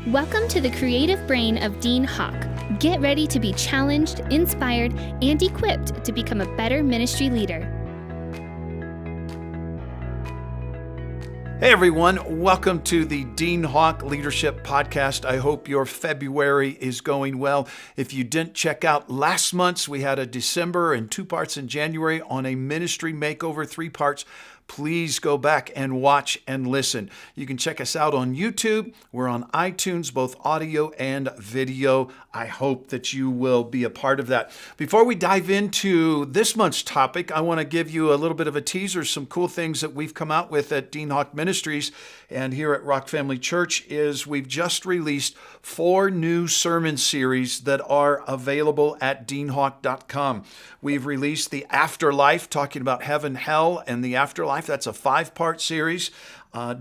Welcome to the creative brain of Dean Hawk. Get ready to be challenged, inspired, and equipped to become a better ministry leader. Hey everyone, welcome to the Dean Hawk Leadership Podcast. I hope your February is going well. If you didn't check out last month's, we had a December and 2 parts in January on a ministry makeover, 3 parts. Please go back and watch and listen. You can check us out on YouTube. We're on iTunes, both audio and video. I hope that you will be a part of that. Before we dive into this month's topic, I want to give you a little bit of a teaser, some cool things that we've come out with at Dean Hawk Ministries and here at Rock Family Church is we've just released 4 new sermon series that are available at deanhawk.com. We've released The Afterlife, talking about heaven, hell, and the afterlife. That's a 5-part series.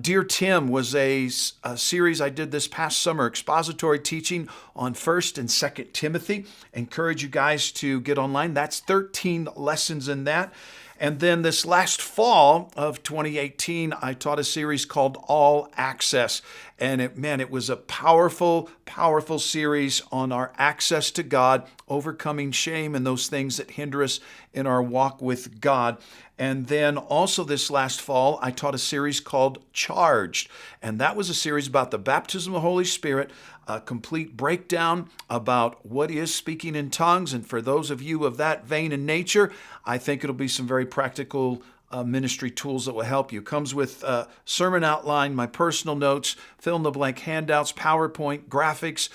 Dear Tim was a series I did this past summer, expository teaching on 1st and 2nd Timothy. Encourage you guys to get online. That's 13 lessons in that. And then this last fall of 2018, I taught a series called All Access. And it was a powerful, powerful series on our access to God, overcoming shame and those things that hinder us in our walk with God. And then also this last fall, I taught a series called Charged. And that was a series about the baptism of the Holy Spirit, a complete breakdown about what is speaking in tongues. And for those of you of that vein and nature, I think it'll be some very practical ministry tools that will help you. Comes with sermon outline, my personal notes, fill-in-the-blank handouts, PowerPoint, graphics.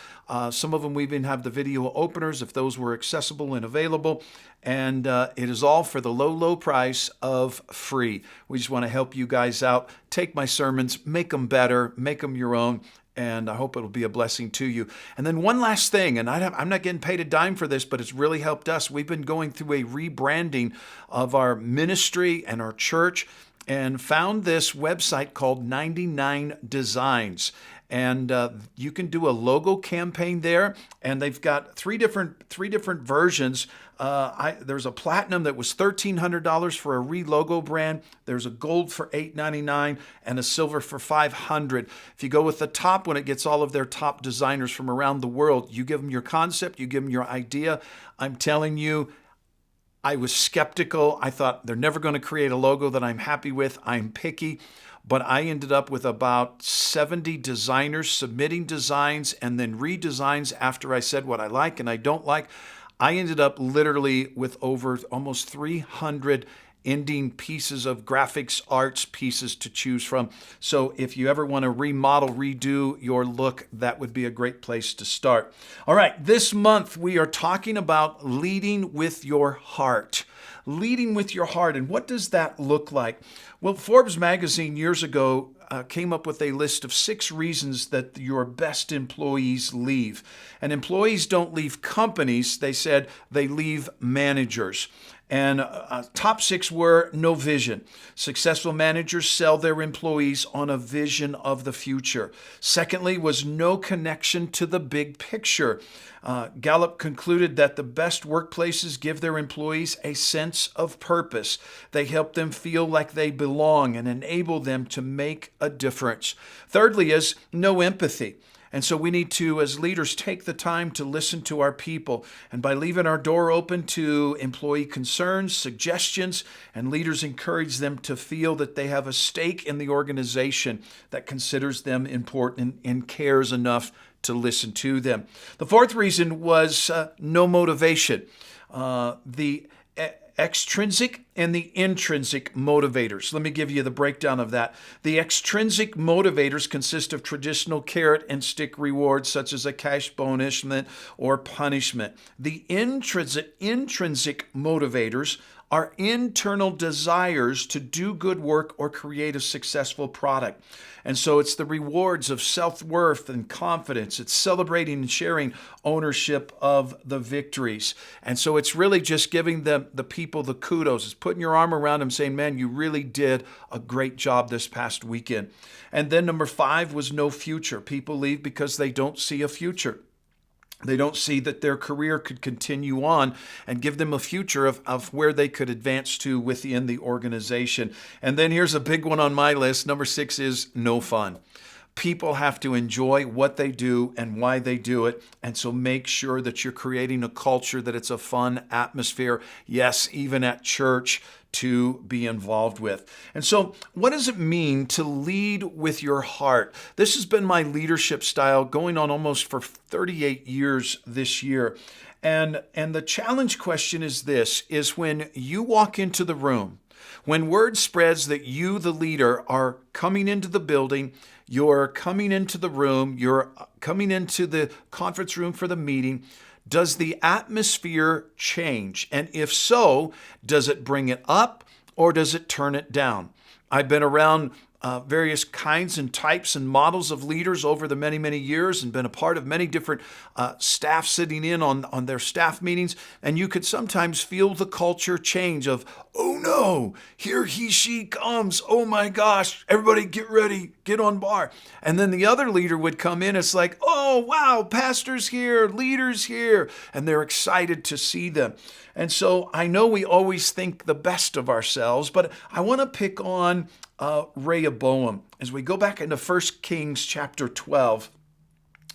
Some of them we even have the video openers if those were accessible and available. And it is all for the low, low price of free. We just want to help you guys out. Take my sermons, make them better, make them your own. And I hope it'll be a blessing to you. And then one last thing, and I'm not getting paid a dime for this, but it's really helped us. We've been going through a rebranding of our ministry and our church and found this website called 99 Designs. And you can do a logo campaign there, and they've got three different versions. There's a platinum that was $1,300 for a re-logo brand. There's a gold for $899 and a silver for $500. If you go with the top one, it gets all of their top designers from around the world. You give them your concept, you give them your idea. I'm telling you, I was skeptical. I thought they're never going to create a logo that I'm happy with. I'm picky. But I ended up with about 70 designers submitting designs and then redesigns after I said what I like and I don't like. I ended up literally with over almost 300 ending pieces of graphics arts pieces to choose from. So if you ever want to remodel, redo your look, that would be a great place to start. All right, this month we are talking about leading with your heart. Leading with your heart. And what does that look like? Well, Forbes magazine years ago came up with a list of 6 reasons that your best employees leave. And employees don't leave companies, they said they leave managers. And top 6 were no vision. Successful managers sell their employees on a vision of the future. Secondly was no connection to the big picture. Gallup concluded that the best workplaces give their employees a sense of purpose. They help them feel like they belong and enable them to make a difference. Thirdly is no empathy. And so we need to, as leaders, take the time to listen to our people. And by leaving our door open to employee concerns, suggestions, and leaders encourage them to feel that they have a stake in the organization that considers them important and cares enough to listen to them. The fourth reason was no motivation. The extrinsic and the intrinsic motivators. Let me give you the breakdown of that. The extrinsic motivators consist of traditional carrot and stick rewards such as a cash bonus or punishment. The intrinsic motivators are internal desires to do good work or create a successful product. And so it's the rewards of self-worth and confidence. It's celebrating and sharing ownership of the victories. And so it's really just giving the people the kudos. It's putting your arm around them saying, man, you really did a great job this past weekend. And then number 5 was no future. People leave because they don't see a future. They don't see that their career could continue on and give them a future of where they could advance to within the organization. And then here's a big one on my list. Number 6 is no fun. People have to enjoy what they do and why they do it. And so make sure that you're creating a culture, that it's a fun atmosphere. Yes, even at church, to be involved with. And so what does it mean to lead with your heart? This has been my leadership style going on almost for 38 years this year. And the challenge question is this, is when you walk into the room, when word spreads that you, the leader, are coming into the building, you're coming into the room, you're coming into the conference room for the meeting, does the atmosphere change? And if so, does it bring it up or does it turn it down? I've been around various kinds and types and models of leaders over the many, many years and been a part of many different staff sitting in on their staff meetings. And you could sometimes feel the culture change of, oh no, here she comes. Oh my gosh, everybody get ready, get on bar. And then the other leader would come in. It's like, oh wow, pastor's here, leader's here. And they're excited to see them. And so I know we always think the best of ourselves, but I want to pick on Rehoboam as we go back into 1 Kings chapter 12.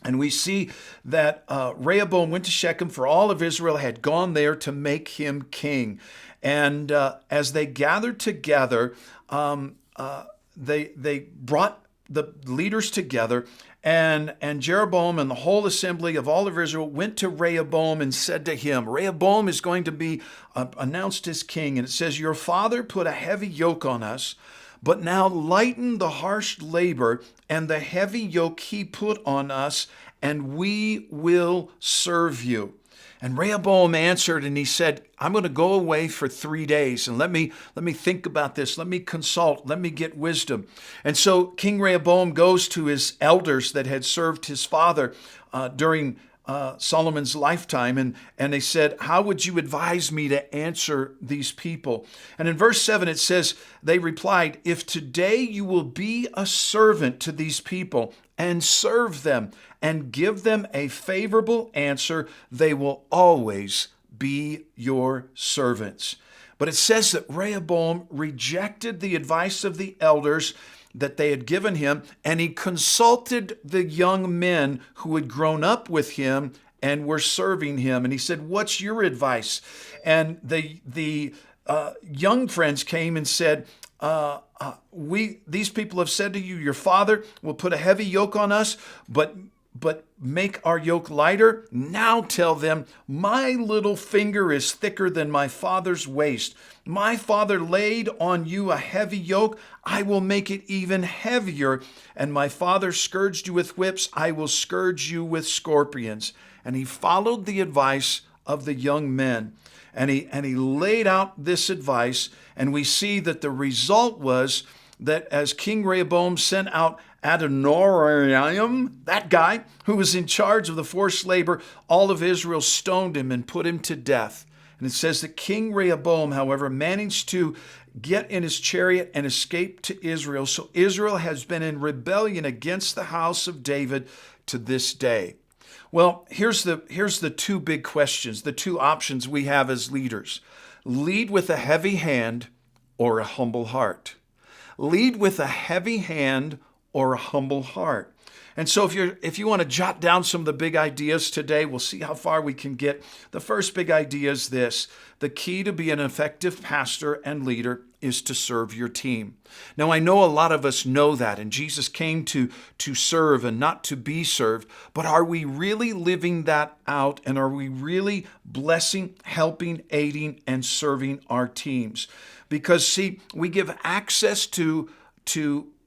And we see that Rehoboam went to Shechem, for all of Israel had gone there to make him king. And as they gathered together, they brought the leaders together, and Jeroboam and the whole assembly of all of Israel went to Rehoboam and said to him, Rehoboam is going to be announced as king. And it says, your father put a heavy yoke on us, but now lighten the harsh labor and the heavy yoke he put on us, and we will serve you. And Rehoboam answered and he said, I'm going to go away for 3 days and let me think about this. Let me consult. Let me get wisdom. And so King Rehoboam goes to his elders that had served his father during Solomon's lifetime. And they said, how would you advise me to answer these people? And in verse 7, it says, they replied, if today you will be a servant to these people and serve them and give them a favorable answer, they will always be your servants. But it says that Rehoboam rejected the advice of the elders that they had given him, and he consulted the young men who had grown up with him and were serving him. And he said, what's your advice? And the young friends came and said, these people have said to you, your father will put a heavy yoke on us, but make our yoke lighter. Now tell them, my little finger is thicker than my father's waist. My father laid on you a heavy yoke. I will make it even heavier. And my father scourged you with whips. I will scourge you with scorpions. And he followed the advice of the young men. And he laid out this advice. And we see that the result was that as King Rehoboam sent out Adoniram, that guy who was in charge of the forced labor, all of Israel stoned him and put him to death. And it says that King Rehoboam, however, managed to get in his chariot and escape to Israel. So Israel has been in rebellion against the house of David to this day. Well, here's the two big questions, the two options we have as leaders. Lead with a heavy hand or a humble heart. Lead with a heavy hand or a humble heart. And so if you want to jot down some of the big ideas today, we'll see how far we can get. The first big idea is this: the key to be an effective pastor and leader is to serve your team. Now, I know a lot of us know that, and Jesus came to serve and not to be served, but are we really living that out, and are we really blessing, helping, aiding, and serving our teams? Because, see, we give access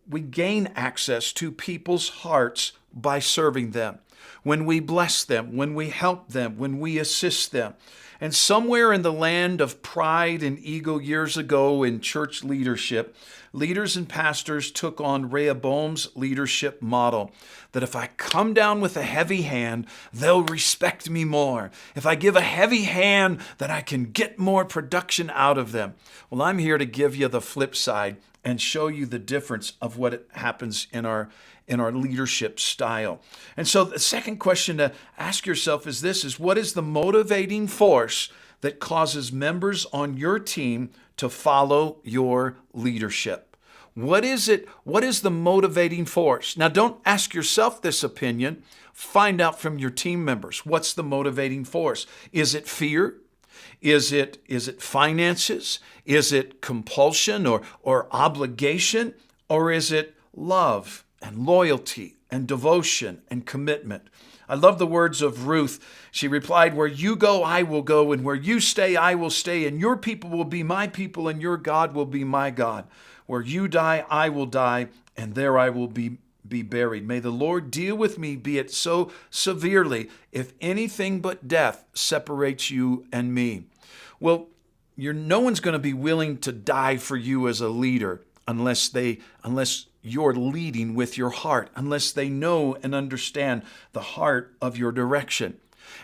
we gain access to people's hearts by serving them. When we bless them, when we help them, when we assist them. And somewhere in the land of pride and ego years ago in church leadership, leaders and pastors took on Rehoboam's leadership model. That if I come down with a heavy hand, they'll respect me more. If I give a heavy hand, then I can get more production out of them. Well, I'm here to give you the flip side and show you the difference of what happens in our leadership style. And so the second question to ask yourself is this: what is the motivating force that causes members on your team to follow your leadership? What is it? What is the motivating force? Now, don't ask yourself this opinion. Find out from your team members. What's the motivating force? Is it fear? Is it finances? Is it compulsion or obligation? Or is it love and loyalty and devotion and commitment? I love the words of Ruth. She replied, "Where you go, I will go, and where you stay, I will stay, and your people will be my people, and your God will be my God. Where you die, I will die, and there I will be buried. May the Lord deal with me, be it so severely, if anything but death separates you and me." Well, no one's going to be willing to die for you as a leader unless you're leading with your heart, unless they know and understand the heart of your direction.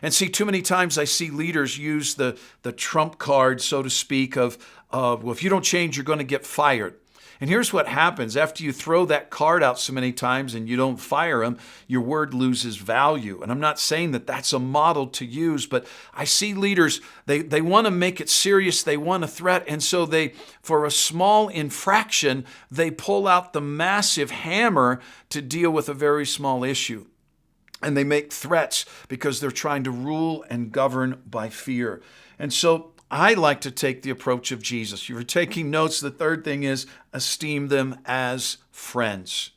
And see, too many times I see leaders use the trump card, so to speak, of well, if you don't change, you're going to get fired. And here's what happens. After you throw that card out so many times and you don't fire them, your word loses value. And I'm not saying that that's a model to use, but I see leaders, they want to make it serious. They want a threat. And so for a small infraction, they pull out the massive hammer to deal with a very small issue. And they make threats because they're trying to rule and govern by fear. And so I like to take the approach of Jesus. If you're taking notes, the third thing is esteem them as friends.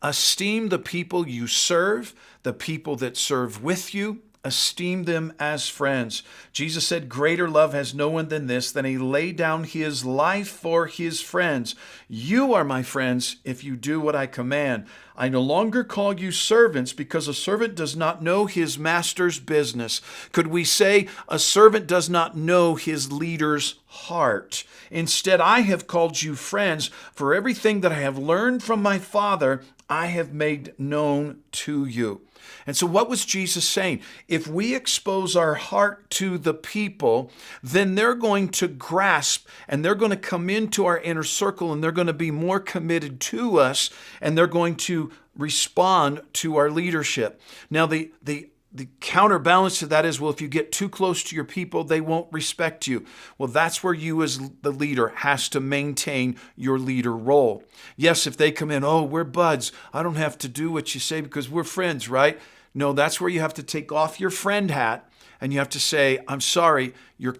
Esteem the people you serve, the people that serve with you. Esteem them as friends. Jesus said, "Greater love has no one than this, than he laid down his life for his friends. You are my friends if you do what I command. I no longer call you servants, because a servant does not know his master's business." Could we say a servant does not know his leader's heart? Instead, I have called you friends, for everything that I have learned from my Father, I have made known to you. And so what was Jesus saying? If we expose our heart to the people, then they're going to grasp and they're going to come into our inner circle and they're going to be more committed to us and they're going to respond to our leadership. Now, the counterbalance to that is, well, if you get too close to your people, they won't respect you. Well, that's where you as the leader has to maintain your leader role. Yes, if they come in, "Oh, we're buds. I don't have to do what you say because we're friends," right? No, that's where you have to take off your friend hat and you have to say, "I'm sorry, you're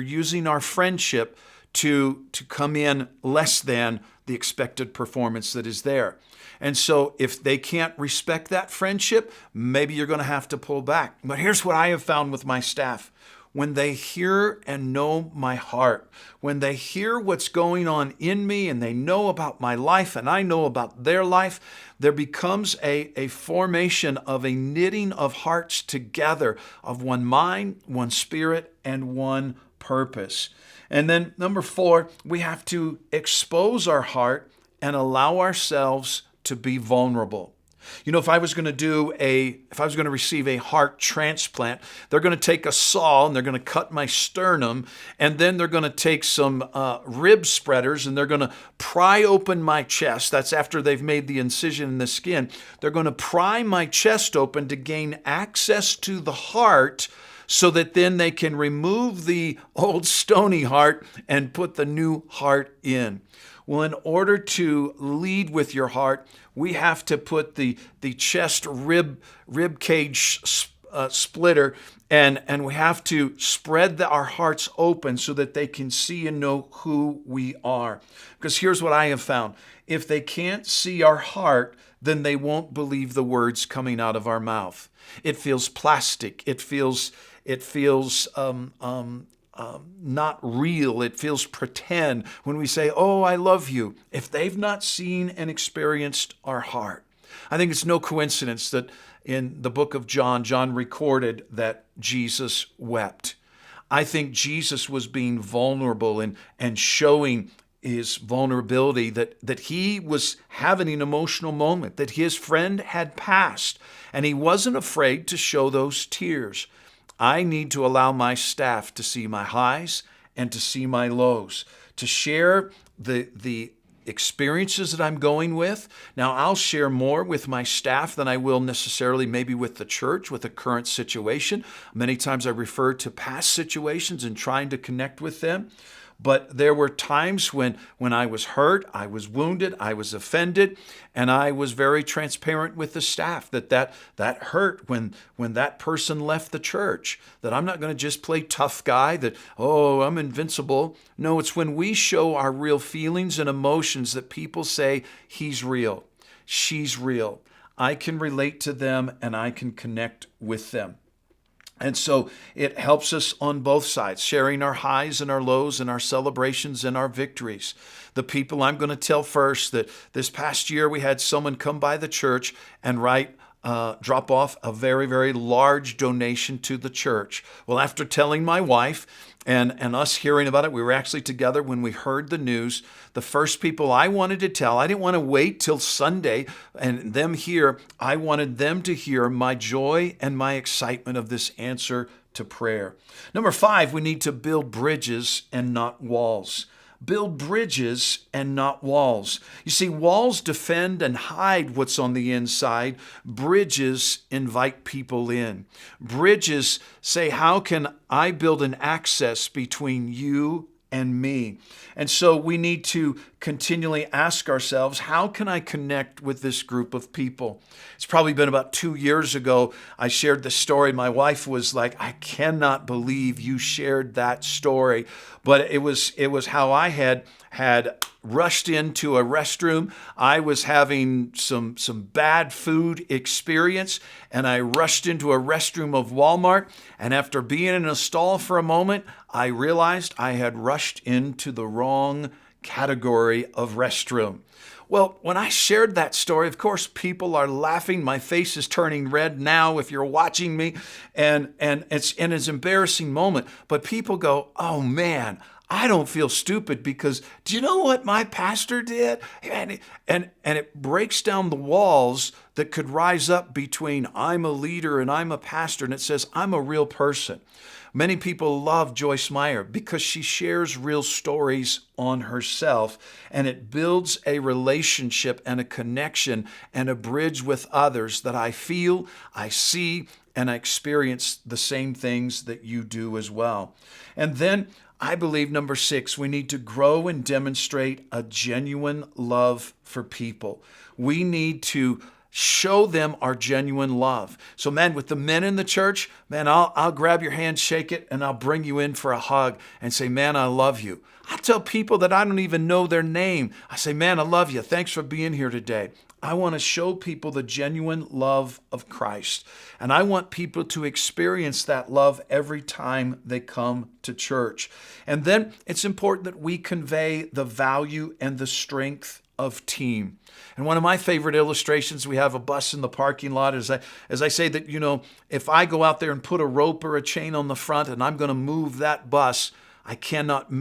using our friendship to come in less than the expected performance that is there." And so if they can't respect that friendship, maybe you're going to have to pull back. But here's what I have found with my staff. When they hear and know my heart, when they hear what's going on in me and they know about my life and I know about their life, there becomes a formation of a knitting of hearts together of one mind, one spirit, and one purpose. And then number 4, we have to expose our heart and allow ourselves to be vulnerable. You know, if I was going to receive a heart transplant, they're going to take a saw and they're going to cut my sternum, and then they're going to take some rib spreaders and they're going to pry open my chest. That's after they've made the incision in the skin. They're going to pry my chest open to gain access to the heart, so that then they can remove the old stony heart and put the new heart in. Well, in order to lead with your heart, we have to put the chest rib cage splitter, and we have to spread our hearts open so that they can see and know who we are. Because here's what I have found. If they can't see our heart, then they won't believe the words coming out of our mouth. It feels plastic. It feels not real. It feels pretend when we say, "Oh, I love you," if they've not seen and experienced our heart. I think it's no coincidence that in the book of John recorded that Jesus wept. I think Jesus was being vulnerable and showing his vulnerability, that he was having an emotional moment, that his friend had passed, and he wasn't afraid to show those tears. I need to allow my staff to see my highs and to see my lows, to share the experiences that I'm going with. Now, I'll share more with my staff than I will necessarily maybe with the church, with the current situation. Many times I refer to past situations and trying to connect with them. But there were times when I was hurt, I was wounded, I was offended, and I was very transparent with the staff that hurt when that person left the church, that I'm not going to just play tough guy, that, oh, I'm invincible. No, it's when we show our real feelings and emotions that people say, he's real, she's real. I can relate to them and I can connect with them. And so it helps us on both sides, sharing our highs and our lows and our celebrations and our victories. The people I'm going to tell first that this past year we had someone come by the church and drop off a very, very large donation to the church. Well, after telling my wife and us hearing about it, we were actually together when we heard the news. The first people I wanted to tell, I didn't want to wait till Sunday and them hear. I wanted them to hear my joy and my excitement of this answer to prayer. Number 5, we need to build bridges and not walls. Build bridges and not walls. You see, walls defend and hide what's on the inside. Bridges invite people in. Bridges say, how can I build an access between you and me? And so we need to continually ask ourselves, how can I connect with this group of people? It's probably been about 2 years ago I shared this story. My wife was like, I cannot believe you shared that story. But it was how I had rushed into a restroom. I was having some bad food experience, and I rushed into a restroom of Walmart. And after being in a stall for a moment, I realized I had rushed into the wrong category of restroom. Well, when I shared that story, of course, people are laughing. My face is turning red now if you're watching me, and it's an embarrassing moment. But people go, oh man, I don't feel stupid because do you know what my pastor did? And it breaks down the walls that could rise up between I'm a leader and I'm a pastor, and it says I'm a real person. Many people love Joyce Meyer because she shares real stories on herself, and it builds a relationship and a connection and a bridge with others that I feel, I see, and I experience the same things that you do as well. And then I believe, number 6, we need to grow and demonstrate a genuine love for people. We need to show them our genuine love. So man, with the men in the church, man, I'll grab your hand, shake it, and I'll bring you in for a hug and say, man, I love you. I tell people that I don't even know their name. I say, man, I love you. Thanks for being here today. I want to show people the genuine love of Christ. And I want people to experience that love every time they come to church. And then it's important that we convey the value and the strength of team. And one of my favorite illustrations, we have a bus in the parking lot, as I say that, you know, if I go out there and put a rope or a chain on the front and I'm going to move that bus, I cannot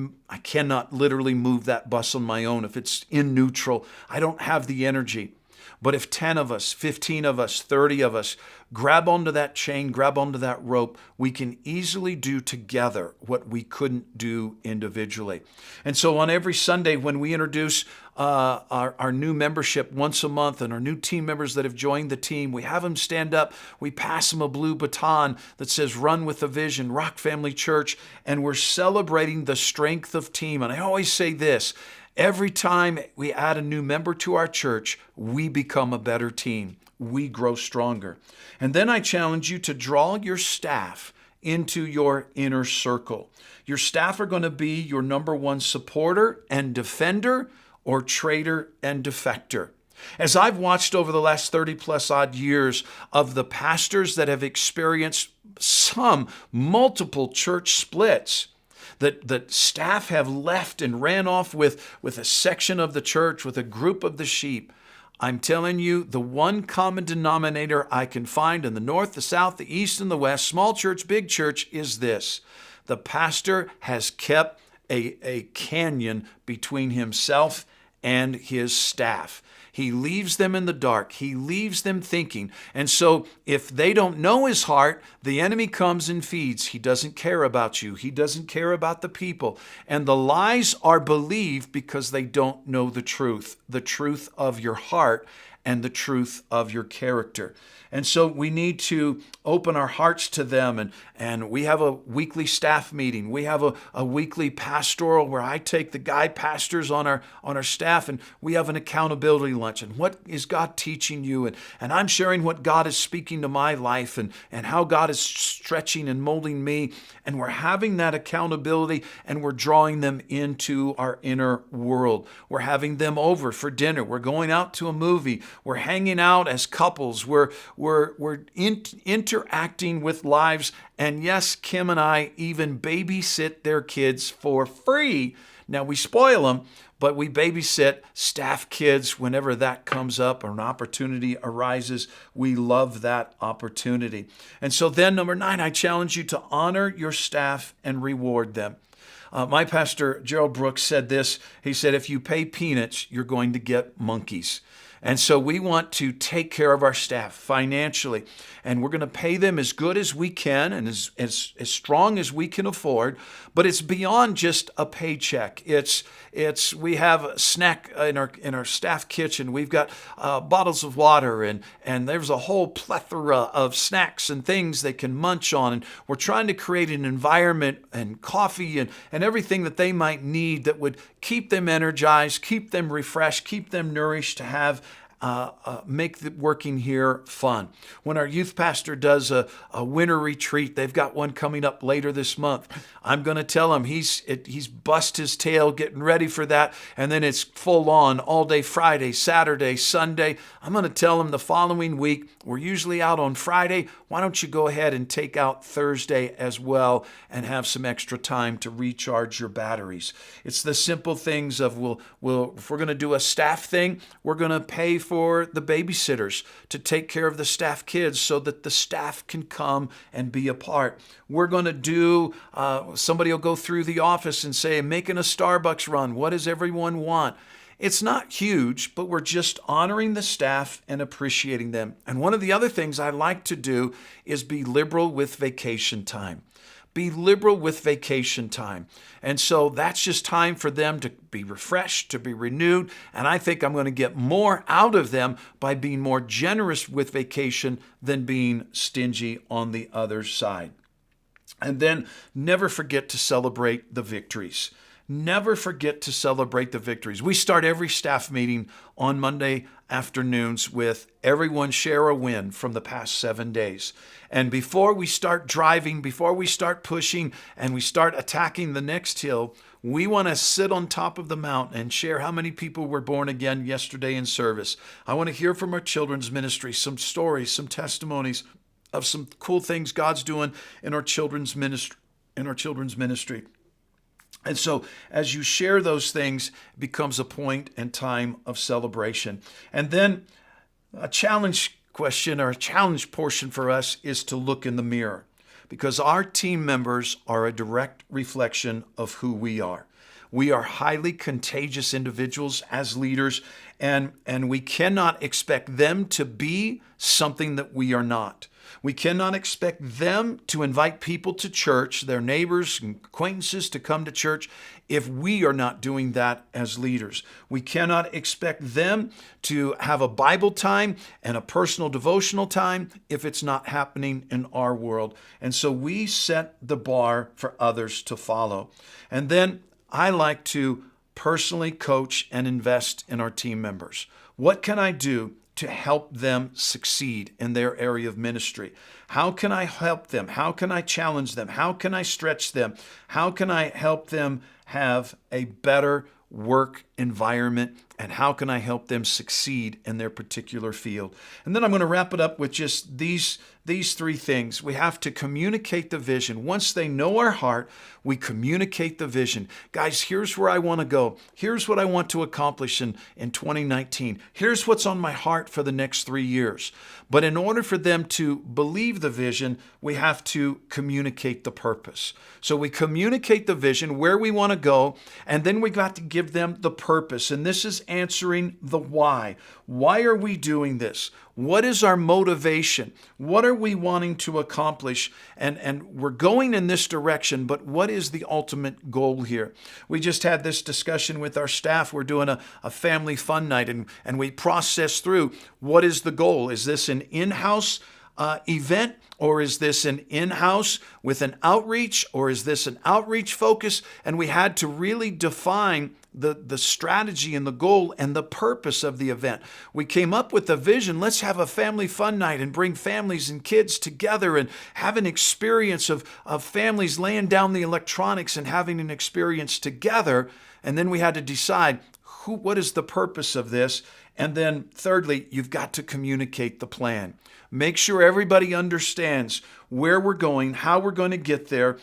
literally move that bus on my own. If it's in neutral, I don't have the energy. But if 10 of us, 15 of us, 30 of us grab onto that chain, grab onto that rope, we can easily do together what we couldn't do individually. And so on every Sunday when we introduce our new membership once a month and our new team members that have joined the team, we have them stand up, we pass them a blue baton that says Run with a Vision, Rock Family Church, and we're celebrating the strength of team. And I always say this, every time we add a new member to our church, we become a better team. We grow stronger. And then I challenge you to draw your staff into your inner circle. Your staff are going to be your number one supporter and defender or traitor and defector. As I've watched over the last 30 plus odd years of the pastors that have experienced some multiple church splits, that staff have left and ran off with a section of the church, with a group of the sheep. I'm telling you, the one common denominator I can find in the north, the south, the east, and the west, small church, big church, is this. The pastor has kept a canyon between himself and his staff. He leaves them in the dark. He leaves them thinking. And so if they don't know his heart, the enemy comes and feeds. He doesn't care about you. He doesn't care about the people. And the lies are believed because they don't know the truth of your heart. and the truth of your character. And so we need to open our hearts to them. And we have a weekly staff meeting. We have a weekly pastoral where I take the guide pastors on our staff, and we have an accountability lunch. And what is God teaching you? And I'm sharing what God is speaking to my life and how God is stretching and molding me. And we're having that accountability, and we're drawing them into our inner world. We're having them over for dinner. We're going out to a movie. We're hanging out as couples. We're interacting with lives. And yes, Kim and I even babysit their kids for free. Now, we spoil them, but we babysit staff kids whenever that comes up or an opportunity arises. We love that opportunity. And so then, number 9, I challenge you to honor your staff and reward them. My pastor, Gerald Brooks, said this. He said, if you pay peanuts, you're going to get monkeys. And so we want to take care of our staff financially, and we're going to pay them as good as we can and as strong as we can afford. But it's beyond just a paycheck. We have a snack in our staff kitchen. We've got bottles of water, and there's a whole plethora of snacks and things they can munch on. And we're trying to create an environment and coffee and everything that they might need that would keep them energized, keep them refreshed, keep them nourished to have make the working here fun. When our youth pastor does a winter retreat, they've got one coming up later this month. I'm going to tell him he's bust his tail getting ready for that, and then it's full on all day Friday, Saturday, Sunday. I'm going to tell him the following week, we're usually out on Friday. Why don't you go ahead and take out Thursday as well and have some extra time to recharge your batteries? It's the simple things of if we're going to do a staff thing, we're going to pay for the babysitters to take care of the staff kids so that the staff can come and be a part. We're going to do, somebody will go through the office and say, making a Starbucks run. What does everyone want? It's not huge, but we're just honoring the staff and appreciating them. And one of the other things I like to do is be liberal with vacation time. Be liberal with vacation time. And so that's just time for them to be refreshed, to be renewed. And I think I'm going to get more out of them by being more generous with vacation than being stingy on the other side. And then never forget to celebrate the victories. Never forget to celebrate the victories. We start every staff meeting on Monday afternoons with everyone share a win from the past 7 days. And before we start driving, before we start pushing and we start attacking the next hill, we want to sit on top of the mountain and share how many people were born again yesterday in service. I want to hear from our children's ministry, some stories, some testimonies of some cool things God's doing in our children's ministry. And so as you share those things, it becomes a point and time of celebration. And then a challenge question or a challenge portion for us is to look in the mirror, because our team members are a direct reflection of who we are. We are highly contagious individuals as leaders, and we cannot expect them to be something that we are not. We cannot expect them to invite people to church, their neighbors and acquaintances to come to church, if we are not doing that as leaders. We cannot expect them to have a Bible time and a personal devotional time if it's not happening in our world. And so we set the bar for others to follow. And then I like to personally coach and invest in our team members. What can I do to help them succeed in their area of ministry? How can I help them? How can I challenge them? How can I stretch them? How can I help them have a better work environment? And how can I help them succeed in their particular field? And then I'm going to wrap it up with just these 3 things. We have to communicate the vision. Once they know our heart, we communicate the vision. Guys, here's where I want to go. Here's what I want to accomplish in 2019. Here's what's on my heart for the next 3 years. But in order for them to believe the vision, we have to communicate the purpose. So we communicate the vision, where we want to go, and then we got to give them the purpose, and this is answering the why. Why are we doing this? What is our motivation? What are we wanting to accomplish? And we're going in this direction, but what is the ultimate goal here? We just had this discussion with our staff. We're doing a family fun night, and we process through what is the goal. Is this an in-house event, or is this an in-house with an outreach, or is this an outreach focus? And we had to really define the strategy and the goal and the purpose of the event. We came up with a vision. Let's have a family fun night and bring families and kids together and have an experience of families laying down the electronics and having an experience together. And then we had to decide what is the purpose of this? And then thirdly, you've got to communicate the plan. Make sure everybody understands where we're going, how we're going to get there,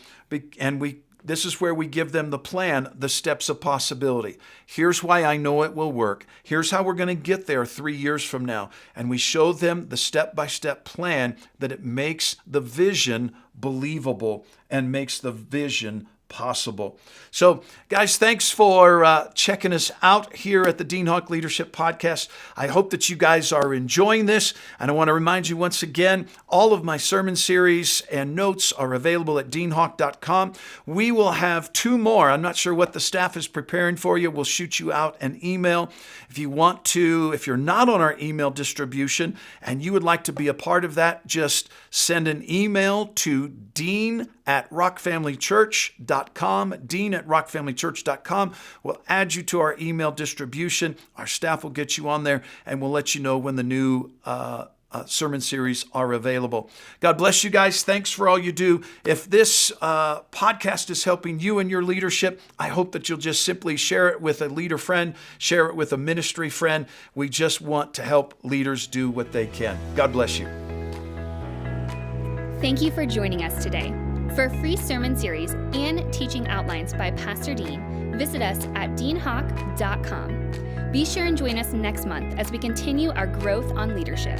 and this is where we give them the plan, the steps of possibility. Here's why I know it will work. Here's how we're going to get there 3 years from now. And we show them the step-by-step plan that it makes the vision believable and makes the vision possible. So, guys, thanks for checking us out here at the Dean Hawk Leadership Podcast. I hope that you guys are enjoying this. And I want to remind you once again, all of my sermon series and notes are available at deanhawk.com. We will have 2 more. I'm not sure what the staff is preparing for you. We'll shoot you out an email. If you're not on our email distribution and you would like to be a part of that, just send an email to dean@rockfamilychurch.com, dean@rockfamilychurch.com. We'll add you to our email distribution. Our staff will get you on there, and we'll let you know when the new sermon series are available. God bless you guys. Thanks for all you do. If this podcast is helping you in your leadership, I hope that you'll just simply share it with a leader friend, share it with a ministry friend. We just want to help leaders do what they can. God bless you. Thank you for joining us today. For a free sermon series and teaching outlines by Pastor Dean, visit us at deanhawk.com. Be sure and join us next month as we continue our growth on leadership.